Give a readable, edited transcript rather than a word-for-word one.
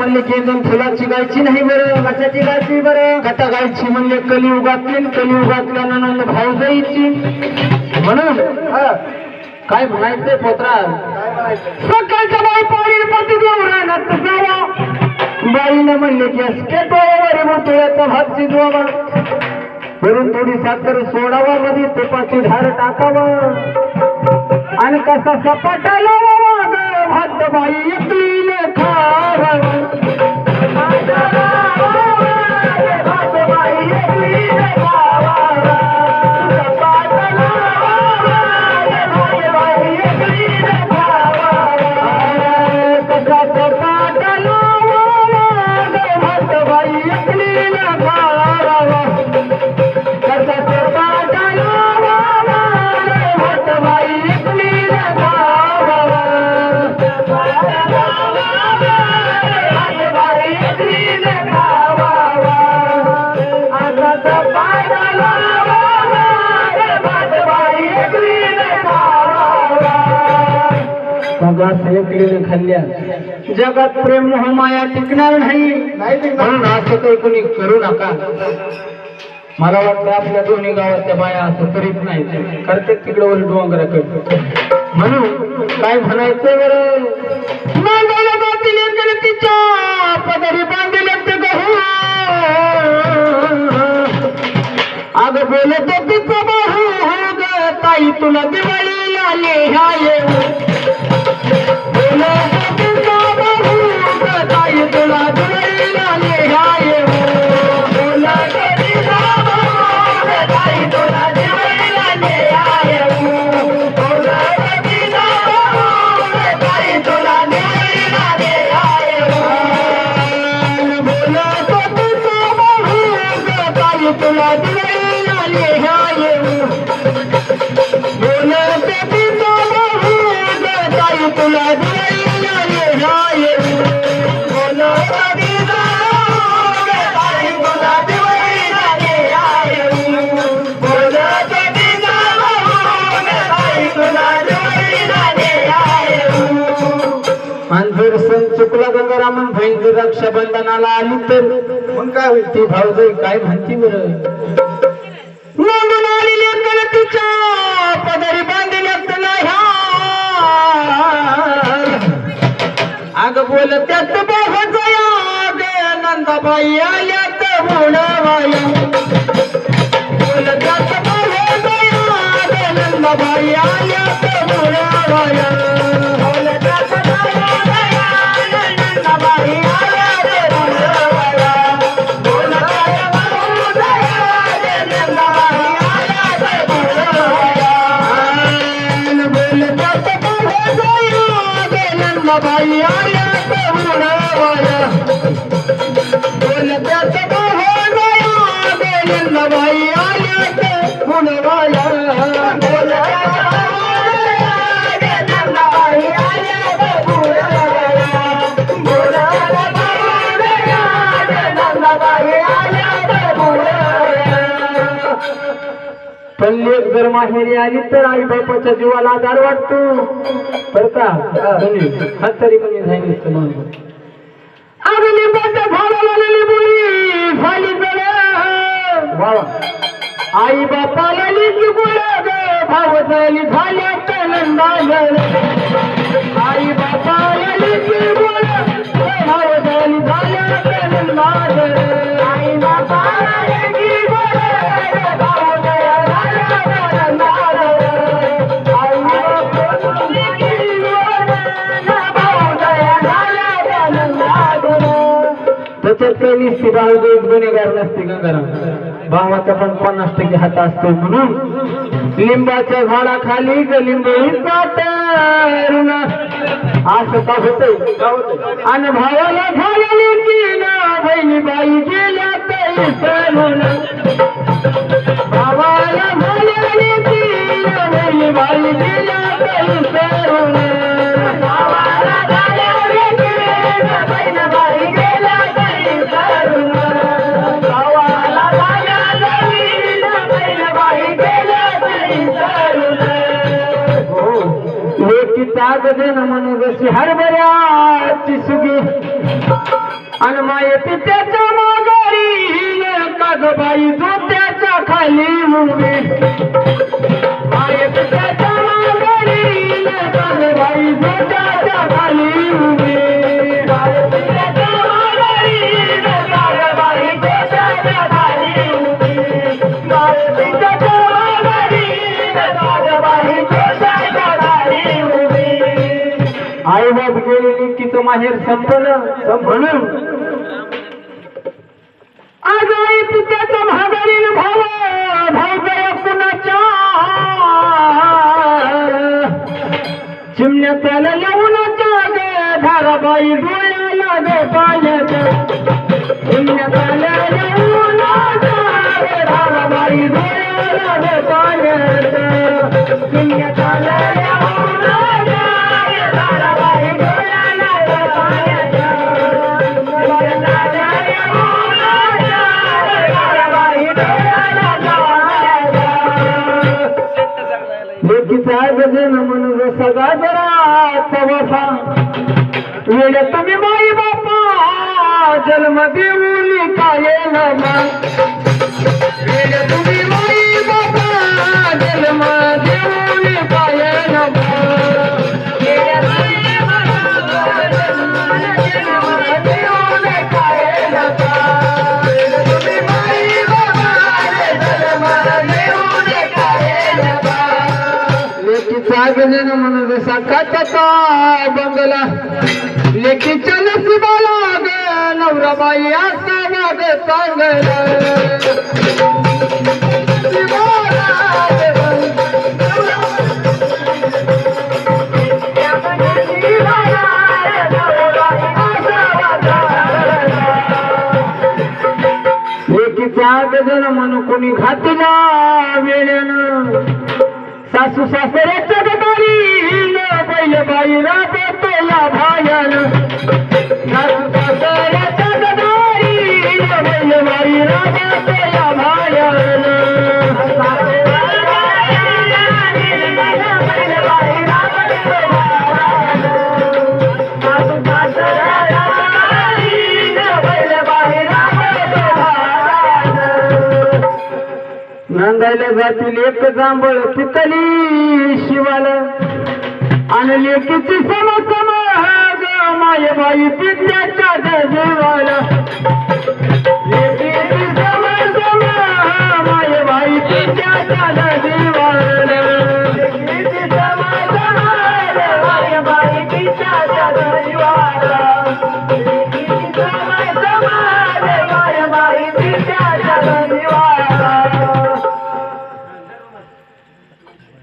म्हणले केंद्र फुलाची गायची नाही बरं, कशाची गायची बरं, कथा गायची म्हणले कलियुगातली, कलियुगातल्या नंद भाऊजाईची. म्हणून काय म्हणायचंय पोत्रा, सकाळच्या बाई पाणी पती देवरानात जावा, बाईनं म्हणले की असके डोळ्यावर मोठ्याचा भात शिजवावा, वरून थोडी साखर सोडावा, मध्ये तुपाची धार टाकावा, आणि कसा सपाटा लावावा ग भात बाई एकलीने खावा. खाल्ल्या जगात प्रेम मोह माया टिकणार नाही, म्हणून असं काही कोणी करू नका. मला वाटतं आपल्या दोन्ही गावातल्या बाया असं करीत नाही, करते तिकडे वर डोंगराकडे. म्हणून काय म्हणायचं बरं, मांडवल्या बातील तिच्या पदरी बांधले ते गहू, अग बोलत तिचा बाहू ग ताई तुला दिवाळीला लिहाय, चुकला गंगारामन बहीण जर रक्षाबंधनाला आली तर मग काय होईल, ती भाऊजाई काय म्हणती बरं, नंदून आलेली तिच्या पदरी बांधल्यात नाही, अग बोल त्यात भाऊजाया ग नंदाबाई आल्यात म्हणवाया, बोल त्यात भाऊजाया ग नंदाबाई आल्यात म्हणवाया, बोल त्यात बाई आल्या म्हणवाया, बोलत्यात बाई आल्या म्हणवाया, पण लेक जर माहेरी आली तर आई बापाच्या जीवाला आधार वाटतो बर का. हा तरी पण सांगितलं म्हणून लिंबाच्या झाडाला लिंबुली झाली जळ, आई बापाला लिंबू ग भाव झाली झाल्या नंदा, आई बापाला लिंबू भाव झाली झाल्या नंदा, आई बापाला त्याच्यात काही निसती भाऊजाई गुन्हेगार नसते गंगाराम, भावाचा पण 50% हात असतो. म्हणून लिंबाच्या झाडाखाली लिंबोळी पातळून असं का होतंय, आणि भावाला झालेली की ना बहिणी बाई गेल्या तैसरून, भावाला झालेली की ना बहिणी बाई गेल्या तैसरून, भावाला झालेली की ना बहिणी बाई गेल्या तैसरून, भावाला झालेली ना बहिणी बाई गेल्या तैसरून. लेकीचा गजन म्हणून जशी हरभऱ्याची सुगी आणि माये पित्याच्या माघारी कागबाई झोत्याच्या खाली उभी माये पित्याच्या माघारी कागबाई झोत्याच्या खाली उभी माये पित्याच्या माघारी कागबाई झोत्याच्या खाली उभी माये पित्याच्या माघारी कागबाई झोत्याच्या खाली उभी आई बाप गेलेली तिचं माहेर संपलं म्हणून आज आई पित्याच्या महागारील भाव भावजया कुणाच्या चिमण्याचा लवणाच्या गे धाराबाई डोळ्याला गे पाण्याच्या चिमण्याचा लवणाच्या गे धाराबाई डोळ्याला गे पाण्याच्या चिमण्याचा लवणाच्या गे धाराबाई डोळ्याला गे पाण्याच्या लेकीचा गजन म्हणून सगळा जरा वफा वेळ तुम्ही माई बापा जन्म देऊली काय नमा वेळ तुम्ही माई बापा जन्म देऊली काय नमा गजन म्हणून जसा काचाचा बंगला लेकीच्या नशिबाला ग नवराबाई असा वाग चांगला लेकीचा गजन म्हणून कोणी घातला वेळेनं सासू सासऱ्याच्या गटारी बैल बाईला बोतला भायान सासू सासऱ्याच्या गटारी बैल बाईला बोतला भायान नांदायला जातील एक जांभळ पितली शिवाला आणि लेकीची समसम मायबाई पित्याच्या देवाला